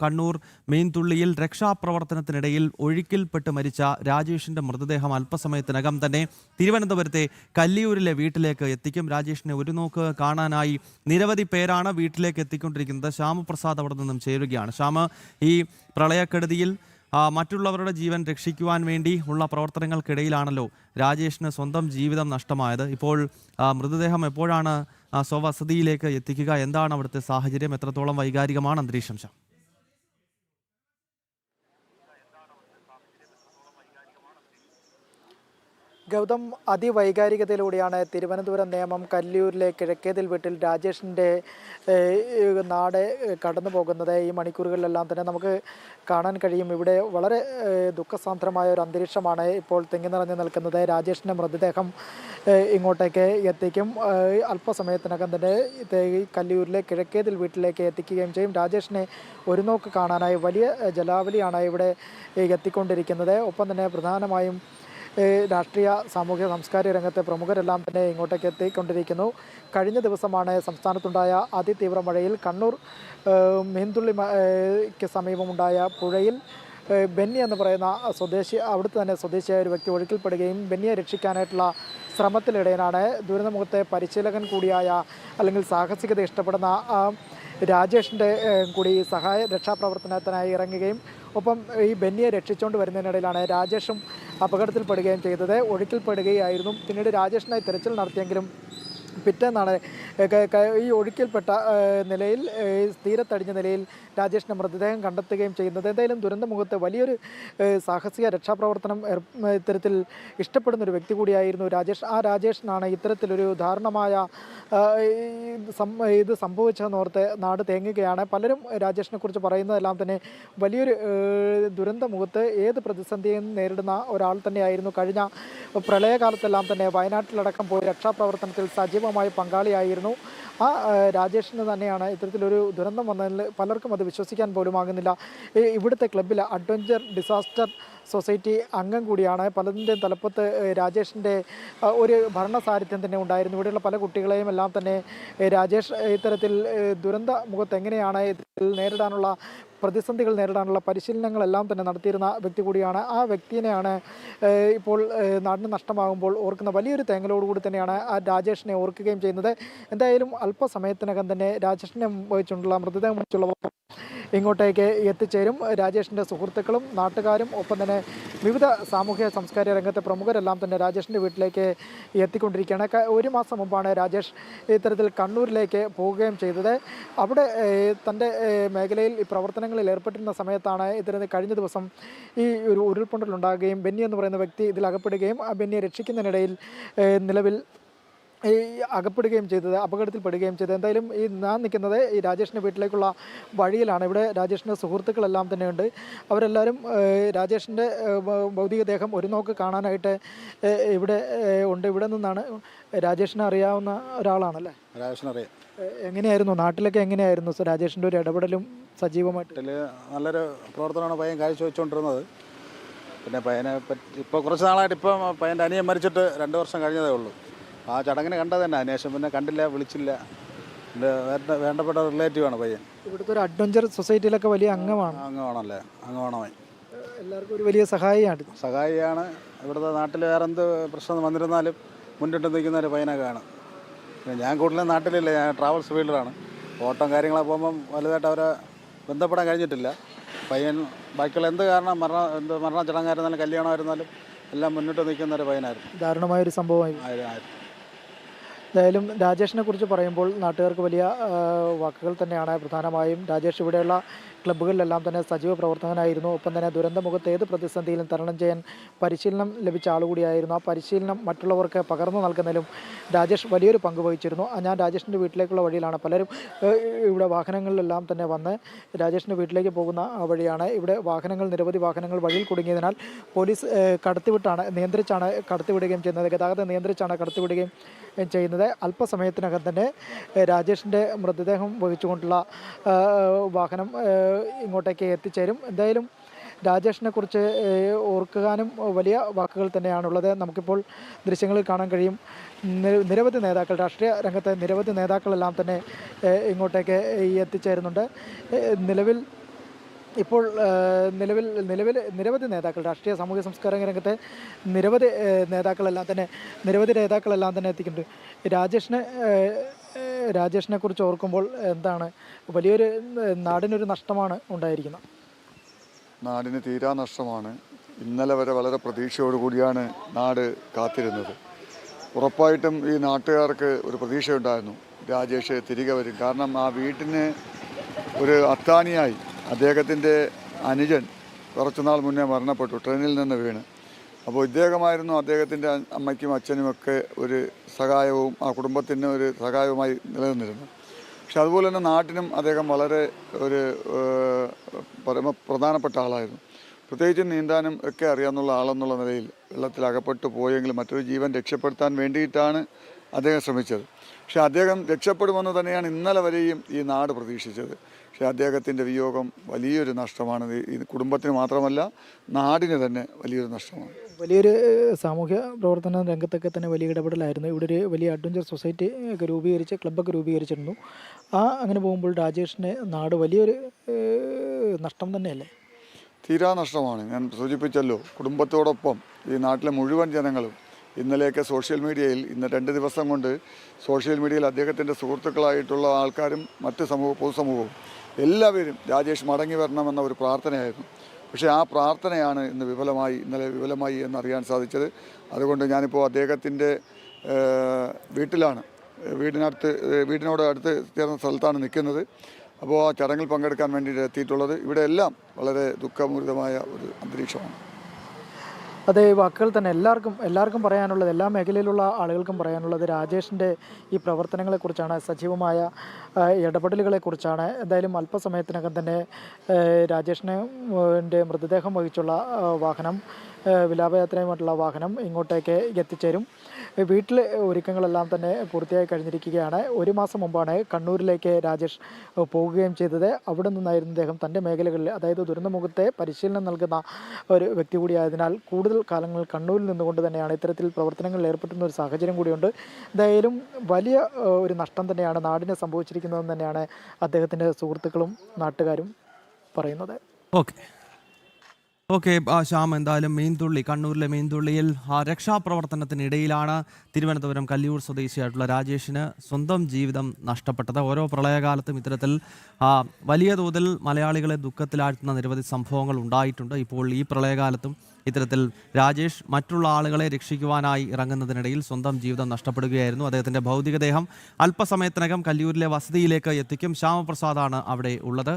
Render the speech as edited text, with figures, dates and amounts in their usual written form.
കണ്ണൂർ മീൻതുള്ളിയിൽ രക്ഷാപ്രവർത്തനത്തിനിടയിൽ ഒഴുക്കിൽപ്പെട്ട് മരിച്ച രാജേഷിന്റെ മൃതദേഹം അല്പസമയത്തിനകം തന്നെ തിരുവനന്തപുരത്തെ കല്ലിയൂരിലെ വീട്ടിലേക്ക് എത്തിക്കും. രാജേഷിനെ ഒരു നോക്ക് കാണാനായി നിരവധി പേരാണ് വീട്ടിലേക്ക് എത്തിക്കൊണ്ടിരിക്കുന്നത്. ശ്യാമപ്രസാദ് അവിടെ നിന്നും ചേരുകയാണ്. ശ്യാമ, ഈ പ്രളയക്കെടുതിയിൽ മറ്റുള്ളവരുടെ ജീവൻ രക്ഷിക്കുവാൻ വേണ്ടി ഉള്ള പ്രവർത്തനങ്ങൾക്കിടയിലാണല്ലോ രാജേഷിന് സ്വന്തം ജീവിതം നഷ്ടമായത്. ഇപ്പോൾ മൃതദേഹം എപ്പോഴാണ് സ്വവസതിയിലേക്ക് എത്തിക്കുക? എന്താണ് അവിടുത്തെ സാഹചര്യം? എത്രത്തോളം വൈകാരികമാണ് അന്തരീക്ഷം? ഗൗതം, അതിവൈകാരികതയിലൂടെയാണ് തിരുവനന്തപുരം നേമം കല്ലിയൂരിലെ കിഴക്കേതിൽ വീട്ടിൽ രാജേഷിൻ്റെ നാട് കടന്നു പോകുന്നത്. ഈ മണിക്കൂറുകളിലെല്ലാം തന്നെ നമുക്ക് കാണാൻ കഴിയും. ഇവിടെ വളരെ ദുഃഖസാന്ദ്രമായ ഒരു അന്തരീക്ഷമാണ് ഇപ്പോൾ തിങ്ങി നിറഞ്ഞു നിൽക്കുന്നത്. രാജേഷിൻ്റെ മൃതദേഹം ഇങ്ങോട്ടേക്ക് എത്തിക്കും. അല്പസമയത്തിനകം തന്നെ കല്ലിയൂരിലെ കിഴക്കേതിൽ വീട്ടിലേക്ക് എത്തിക്കുകയും ചെയ്യും. രാജേഷിനെ ഒരു നോക്ക് കാണാനായി വലിയ ജലാവലിയാണ് ഇവിടെ എത്തിക്കൊണ്ടിരിക്കുന്നത്. ഒപ്പം തന്നെ പ്രധാനമായും രാഷ്ട്രീയ സാമൂഹ്യ സാംസ്കാരിക രംഗത്തെ പ്രമുഖരെല്ലാം തന്നെ ഇങ്ങോട്ടേക്ക് എത്തിക്കൊണ്ടിരിക്കുന്നു. കഴിഞ്ഞ ദിവസമാണ് സംസ്ഥാനത്തുണ്ടായ അതിതീവ്ര മഴയിൽ കണ്ണൂർ മീൻതുള്ളിക്ക് സമീപമുണ്ടായ പുഴയിൽ ബെന്നി എന്ന് പറയുന്ന സ്വദേശി, അവിടുത്തെ തന്നെ സ്വദേശിയായ ഒരു വ്യക്തി ഒഴുക്കിൽപ്പെടുകയും ബെന്നിയെ രക്ഷിക്കാനായിട്ടുള്ള ശ്രമത്തിനിടയിലാണ് ദുരന്തമുഖത്തെ പരിശീലകൻ കൂടിയായ അല്ലെങ്കിൽ സാഹസികത ഇഷ്ടപ്പെടുന്ന രാജേഷിൻ്റെ കൂടി സഹായ രക്ഷാപ്രവർത്തനത്തിനായി ഇറങ്ങുകയും ഒപ്പം ഈ ബെന്നിയെ രക്ഷിച്ചുകൊണ്ട് വരുന്നതിനിടയിലാണ് രാജേഷും അപകടത്തിൽപ്പെടുകയും ചെയ്തത്. ഒഴുക്കിൽപ്പെടുകയായിരുന്നു. പിന്നീട് രാജേഷിനായി തിരച്ചിൽ നടത്തിയെങ്കിലും പിറ്റേന്നാണ് ഈ ഒഴുക്കിൽപ്പെട്ട നിലയിൽ തീരത്തടിഞ്ഞ നിലയിൽ രാജേഷിൻ്റെ മൃതദേഹം കണ്ടെത്തുകയും ചെയ്യുന്നത്. എന്തായാലും ദുരന്തമുഖത്ത് വലിയൊരു സാഹസിക രക്ഷാപ്രവർത്തനം ഇത്തരത്തിൽ ഇഷ്ടപ്പെടുന്നൊരു വ്യക്തി കൂടിയായിരുന്നു രാജേഷ്. ആ രാജേഷിനാണ് ഇത്തരത്തിലൊരു ദാരുണമായ ഇത് സംഭവിച്ചതെന്നോർത്ത് നാട് തേങ്ങുകയാണ്. പലരും രാജേഷിനെ കുറിച്ച് പറയുന്നതെല്ലാം തന്നെ വലിയൊരു ദുരന്തമുഖത്ത് ഏത് പ്രതിസന്ധിയും നേരിടുന്ന ഒരാൾ തന്നെയായിരുന്നു. കഴിഞ്ഞ പ്രളയകാലത്തെല്ലാം തന്നെ വയനാട്ടിലടക്കം പോയി രക്ഷാപ്രവർത്തനത്തിൽ സജീവമായി പങ്കാളിയായിരുന്നു. ആ രാജേഷിന് തന്നെയാണ് ഇത്തരത്തിലൊരു ദുരന്തം വന്നതിൽ പലർക്കും അത് വിശ്വസിക്കാൻ പോലും ആകുന്നില്ല. ഇവിടുത്തെ ക്ലബ്ബിൽ അഡ്വഞ്ചർ ഡിസാസ്റ്റർ സൊസൈറ്റി അംഗം കൂടിയാണ്. പലതിൻ്റെയും തലപ്പത്ത് രാജേഷിൻ്റെ ഒരു ഭരണസാരഥ്യം തന്നെ ഉണ്ടായിരുന്നു. ഇവിടെയുള്ള പല കുട്ടികളെയും എല്ലാം തന്നെ രാജേഷ് ഇത്തരത്തിൽ ദുരന്ത മുഖത്ത് എങ്ങനെയാണ് നേരിടാനുള്ള പ്രതിസന്ധികൾ നേരിടാനുള്ള പരിശീലനങ്ങളെല്ലാം തന്നെ നടത്തിയിരുന്ന വ്യക്തി കൂടിയാണ്. ആ വ്യക്തിയെയാണ് ഇപ്പോൾ നാടിന് നഷ്ടമാകുമ്പോൾ ഓർക്കുന്ന വലിയൊരു തേങ്ങലോടുകൂടി തന്നെയാണ് ആ രാജേഷിനെ ഓർക്കുകയും ചെയ്യുന്നത്. എന്തായാലും അല്പസമയത്തിനകം തന്നെ രാജേഷിനെ വഹിച്ചുള്ള മൃതദേഹം വഹിച്ചുള്ള ഇങ്ങോട്ടേക്ക് എത്തിച്ചേരും. രാജേഷിൻ്റെ സുഹൃത്തുക്കളും നാട്ടുകാരും ഒപ്പം തന്നെ വിവിധ സാമൂഹ്യ സാംസ്കാരിക രംഗത്തെ പ്രമുഖരെല്ലാം തന്നെ രാജേഷിൻ്റെ വീട്ടിലേക്ക് എത്തിക്കൊണ്ടിരിക്കുകയാണ്. ഒരു മാസം മുമ്പാണ് രാജേഷ് ഇത്തരത്തിൽ കണ്ണൂരിലേക്ക് പോവുകയും ചെയ്തത്. അവിടെ തൻ്റെ മേഖലയിൽ ഈ പ്രവർത്തനങ്ങളിൽ ഏർപ്പെട്ടിരുന്ന സമയത്താണ് ഇത്തരത്തിൽ കഴിഞ്ഞ ദിവസം ഈ ഒരു ഉരുൾപൊട്ടലുണ്ടാകുകയും ബെന്നി എന്ന് പറയുന്ന വ്യക്തി ഇതിൽ അകപ്പെടുകയും ആ ബെന്നിയെ രക്ഷിക്കുന്നതിനിടയിൽ നിലവിൽ ഈ അകപ്പെടുകയും ചെയ്തത്, അപകടത്തിൽപ്പെടുകയും ചെയ്തത്. എന്തായാലും ഈ ഞാൻ നിൽക്കുന്നത് ഈ രാജേഷിൻ്റെ വീട്ടിലേക്കുള്ള വഴിയിലാണ്. ഇവിടെ രാജേഷിൻ്റെ സുഹൃത്തുക്കളെല്ലാം തന്നെയുണ്ട്. അവരെല്ലാവരും രാജേഷിൻ്റെ ഭൗതികദേഹം ഒരു നോക്ക് കാണാനായിട്ട് ഇവിടെ ഉണ്ട്. ഇവിടെ നിന്നാണ് രാജേഷിനെ അറിയാവുന്ന ഒരാളാണല്ലേ? രാജേഷിനറിയാം. എങ്ങനെയായിരുന്നു നാട്ടിലൊക്കെ, എങ്ങനെയായിരുന്നു രാജേഷിൻ്റെ ഒരു ഇടപെടലും സജീവമായിട്ട്? നല്ലൊരു പ്രവർത്തനമാണ് പയ്യൻ കാഴ്ചവെച്ചുകൊണ്ടിരുന്നത്. പിന്നെ പയ്യനെ പറ്റി ഇപ്പോൾ കുറച്ച് നാളായിട്ട് ഇപ്പം പയ്യൻ്റെ അനിയൻ മരിച്ചിട്ട് 2 വർഷം കഴിഞ്ഞതേ ഉള്ളൂ. ആ ചടങ്ങിന് കണ്ടത് തന്നെ. അതിനുശേഷം പിന്നെ കണ്ടില്ല, വിളിച്ചില്ല. വേണ്ടപ്പെട്ട റിലേറ്റീവാണ് പയ്യൻ. ഇവിടുത്തെ ഒരു അഡ്വഞ്ചർ സൊസൈറ്റിയിലൊക്കെ വലിയ അംഗമാണല്ലേ? അംഗമാണോ? എല്ലാവർക്കും ഒരു വലിയ സഹായിയാണ്. ഇവിടുത്തെ നാട്ടിൽ വേറെ എന്ത് പ്രശ്നം വന്നിരുന്നാലും മുന്നിട്ട് നിൽക്കുന്ന ഒരു പയ്യനൊക്കെയാണ്. പിന്നെ ഞാൻ കൂടുതലും നാട്ടിലില്ല, ഞാൻ ട്രാവൽസ് ഫീൽഡിലാണ്. ഓട്ടം കാര്യങ്ങളൊക്കെ പോകുമ്പം വലുതായിട്ട് അവരെ ബന്ധപ്പെടാൻ കഴിഞ്ഞിട്ടില്ല. പയ്യൻ ബാക്കിയുള്ള എന്ത് കാരണം മരണ ചടങ്ങായിരുന്നാലും കല്യാണമായിരുന്നാലും എല്ലാം മുന്നിട്ട് നിൽക്കുന്ന ഒരു പയ്യനായിരുന്നു. ദാരുണമായൊരു സംഭവമായി. എന്തായാലും രാജേഷിനെ കുറിച്ച് പറയുമ്പോൾ നാട്ടുകാർക്ക് വലിയ വാക്കുകൾ തന്നെയാണ്. പ്രധാനമായും രാജേഷ് ഇവിടെയുള്ള ക്ലബ്ബുകളിലെല്ലാം തന്നെ സജീവ പ്രവർത്തകനായിരുന്നു. ഒപ്പം തന്നെ ദുരന്തമുഖത്ത് ഏത് പ്രതിസന്ധിയിലും തരണം ചെയ്യാൻ പരിശീലനം ലഭിച്ച ആളുകൂടിയായിരുന്നു. ആ പരിശീലനം മറ്റുള്ളവർക്ക് പകർന്നു നൽകുന്നതിലും രാജേഷ് വലിയൊരു പങ്ക് വഹിച്ചിരുന്നു. ഞാൻ രാജേഷിൻ്റെ വീട്ടിലേക്കുള്ള വഴിയിലാണ്. പലരും ഇവിടെ വാഹനങ്ങളിലെല്ലാം തന്നെ വന്ന് രാജേഷിൻ്റെ വീട്ടിലേക്ക് പോകുന്ന വഴിയാണ്. ഇവിടെ നിരവധി വാഹനങ്ങൾ വഴിയിൽ കുടുങ്ങിയതിനാൽ പോലീസ് നിയന്ത്രിച്ചാണ് കടത്തിവിടുകയും ചെയ്യുന്നത്. ഗതാഗതം നിയന്ത്രിച്ചാണ് കടത്തിവിടുകയും ചെയ്യുന്നത്. അല്പസമയത്തിനകം തന്നെ രാജേഷിൻ്റെ മൃതദേഹം വഹിച്ചുകൊണ്ടുള്ള വാഹനം ഇങ്ങോട്ടേക്ക് എത്തിച്ചേരും. എന്തായാലും രാജേഷിനെ കുറിച്ച് ഓർക്കാനും വലിയ വാക്കുകൾ തന്നെയാണുള്ളത്. നമുക്കിപ്പോൾ ദൃശ്യങ്ങളിൽ കാണാൻ കഴിയും. നിരവധി നേതാക്കൾ, രാഷ്ട്രീയ രംഗത്തെ നിരവധി നേതാക്കളെല്ലാം തന്നെ ഇങ്ങോട്ടേക്ക് എത്തിച്ചേരുന്നുണ്ട്. നിലവിൽ ഇപ്പോൾ നിലവിൽ നിരവധി നേതാക്കൾ, രാഷ്ട്രീയ സാമൂഹ്യ സാംസ്കാരിക രംഗത്തെ നിരവധി നേതാക്കളെല്ലാം തന്നെ എത്തിക്കുന്നുണ്ട്. രാജേഷിനെ കുറിച്ച് ഓർക്കുമ്പോൾ എന്താണ് വലിയൊരു നാടിനൊരു നഷ്ടമാണ് ഉണ്ടായിരിക്കുന്നത്? നാടിന് തീരാ നഷ്ടമാണ്. ഇന്നലെ വരെ വളരെ പ്രതീക്ഷയോടുകൂടിയാണ് നാട് കാത്തിരുന്നത്. ഉറപ്പായിട്ടും ഈ നാട്ടുകാർക്ക് ഒരു പ്രതീക്ഷയുണ്ടായിരുന്നു, രാജേഷ് തിരികെ വരും. കാരണം ആ വീട്ടിന് ഒരു അത്താണിയായി അദ്ദേഹത്തിൻ്റെ അനുജൻ കുറച്ചുനാൾ മുന്നേ മരണപ്പെട്ടു, ട്രെയിനിൽ നിന്ന് വീണ്. അപ്പോൾ ഇദ്ദേഹമായിരുന്നു അദ്ദേഹത്തിൻ്റെ അമ്മയ്ക്കും അച്ഛനുമൊക്കെ ഒരു സഹായവും ആ കുടുംബത്തിന് ഒരു സഹായവുമായി നിലനിന്നിരുന്നു. പക്ഷെ അതുപോലെ തന്നെ നാട്ടിനും അദ്ദേഹം വളരെ ഒരു പ്രധാനപ്പെട്ട ആളായിരുന്നു. പ്രത്യേകിച്ച് നീന്താനും ഒക്കെ അറിയാവുന്ന ആളെന്നുള്ള നിലയിൽ വെള്ളത്തിൽ അകപ്പെട്ടു പോയെങ്കിലും മറ്റൊരു ജീവൻ രക്ഷപ്പെടുത്താൻ വേണ്ടിയിട്ടാണ് അദ്ദേഹം ശ്രമിച്ചത്. പക്ഷേ അദ്ദേഹം രക്ഷപ്പെടുമെന്ന് തന്നെയാണ് ഇന്നലെ വരെയും ഈ നാട് പ്രതീക്ഷിച്ചത്. പക്ഷേ അദ്ദേഹത്തിൻ്റെ വിയോഗം വലിയൊരു നഷ്ടമാണ്. ഈ കുടുംബത്തിന് മാത്രമല്ല, നാടിന് തന്നെ വലിയൊരു നഷ്ടമാണ്. വലിയൊരു സാമൂഹ്യ പ്രവർത്തന രംഗത്തൊക്കെ തന്നെ വലിയ ഇടപെടലായിരുന്നു. ഇവിടെ ഒരു വലിയ അഡ്വഞ്ചർ സൊസൈറ്റി ഒക്കെ ക്ലബ്ബൊക്കെ രൂപീകരിച്ചിരുന്നു. അങ്ങനെ പോകുമ്പോൾ രാജേഷിന് നാട് വലിയൊരു നഷ്ടം തന്നെയല്ലേ? തീരാ നഷ്ടമാണ്. ഞാൻ സൂചിപ്പിച്ചല്ലോ, കുടുംബത്തോടൊപ്പം ഈ നാട്ടിലെ മുഴുവൻ ജനങ്ങളും ഇന്നലെയൊക്കെ സോഷ്യൽ മീഡിയയിൽ, ഇന്ന് 2 ദിവസം കൊണ്ട് സോഷ്യൽ മീഡിയയിൽ അദ്ദേഹത്തിൻ്റെ സുഹൃത്തുക്കളായിട്ടുള്ള ആൾക്കാരും മറ്റ് പൊതുസമൂഹവും എല്ലാവരും രാജേഷ് മടങ്ങി വരണമെന്ന ഒരു പ്രാർത്ഥനയായിരുന്നു. പക്ഷേ ആ പ്രാർത്ഥനയാണ് ഇന്നലെ വിഫലമായി എന്നറിയാൻ സാധിച്ചത്. അതുകൊണ്ട് ഞാനിപ്പോൾ അദ്ദേഹത്തിൻ്റെ വീട്ടിലാണ്, വീടിനോട് അടുത്ത് ചേർന്ന സ്ഥലത്താണ് നിൽക്കുന്നത്. അപ്പോൾ ആ ചടങ്ങിൽ പങ്കെടുക്കാൻ വേണ്ടിയിട്ട് എത്തിയിട്ടുള്ളത്. ഇവിടെ എല്ലാം വളരെ ദുഃഖപൂരിതമായ ഒരു അന്തരീക്ഷമാണ്. അതെ, ഈ വാക്കുകൾ തന്നെ എല്ലാവർക്കും പറയാനുള്ളത്, എല്ലാ മേഖലയിലുള്ള ആളുകൾക്കും പറയാനുള്ളത് രാജേഷിൻ്റെ ഈ പ്രവർത്തനങ്ങളെക്കുറിച്ചാണ്, സജീവമായ ഇടപെടലുകളെക്കുറിച്ചാണ്. എന്തായാലും അല്പസമയത്തിനകം തന്നെ രാജേഷിൻ്റെ മൃതദേഹം വഹിച്ചുള്ള വാഹനം, വിലാപയാത്രയുമായിട്ടുള്ള വാഹനം ഇങ്ങോട്ടേക്ക് എത്തിച്ചേരും. വീട്ടിൽ ഒരുക്കങ്ങളെല്ലാം തന്നെ പൂർത്തിയായി കഴിഞ്ഞിരിക്കുകയാണ്. 1 മാസം മുമ്പാണ് കണ്ണൂരിലേക്ക് രാജേഷ് പോകുകയും ചെയ്തത്. അവിടെ നിന്നായിരുന്നു അദ്ദേഹം തൻ്റെ മേഖലകളിൽ, അതായത് ദുരന്തമുഖത്തെ പരിശീലനം നൽകുന്ന ഒരു വ്യക്തി കൂടിയായതിനാൽ കൂടുതൽ കാലങ്ങൾ കണ്ണൂരിൽ നിന്നുകൊണ്ട് തന്നെയാണ് ഇത്തരത്തിൽ പ്രവർത്തനങ്ങളിൽ ഏർപ്പെട്ടുന്ന ഒരു സാഹചര്യം കൂടിയുണ്ട്. എന്തായാലും വലിയ ഒരു നഷ്ടം തന്നെയാണ് നാടിന് സംഭവിച്ചിരിക്കുന്നതെന്ന് തന്നെയാണ് അദ്ദേഹത്തിൻ്റെ സുഹൃത്തുക്കളും നാട്ടുകാരും പറയുന്നത്. ഓക്കെ ശ്യാം, എന്തായാലും കണ്ണൂരിലെ മീൻതുള്ളിയിൽ രക്ഷാപ്രവർത്തനത്തിനിടയിലാണ് തിരുവനന്തപുരം കല്ലിയൂർ സ്വദേശിയായിട്ടുള്ള രാജേഷിന് സ്വന്തം ജീവിതം നഷ്ടപ്പെട്ടത്. ഓരോ പ്രളയകാലത്തും ഇത്തരത്തിൽ വലിയ തോതിൽ മലയാളികളെ ദുഃഖത്തിലാഴ്ത്തുന്ന നിരവധി സംഭവങ്ങൾ ഉണ്ടായിട്ടുണ്ട്. ഇപ്പോൾ ഈ പ്രളയകാലത്തും ഇത്തരത്തിൽ രാജേഷ് മറ്റുള്ള ആളുകളെ രക്ഷിക്കുവാനായി ഇറങ്ങുന്നതിനിടയിൽ സ്വന്തം ജീവിതം നഷ്ടപ്പെടുകയായിരുന്നു. അദ്ദേഹത്തിൻ്റെ ഭൗതികദേഹം അല്പസമയത്തിനകം കല്ലിയൂരിലെ വസതിയിലേക്ക് എത്തിക്കും. ശ്യാമപ്രസാദാണ് അവിടെ ഉള്ളത്.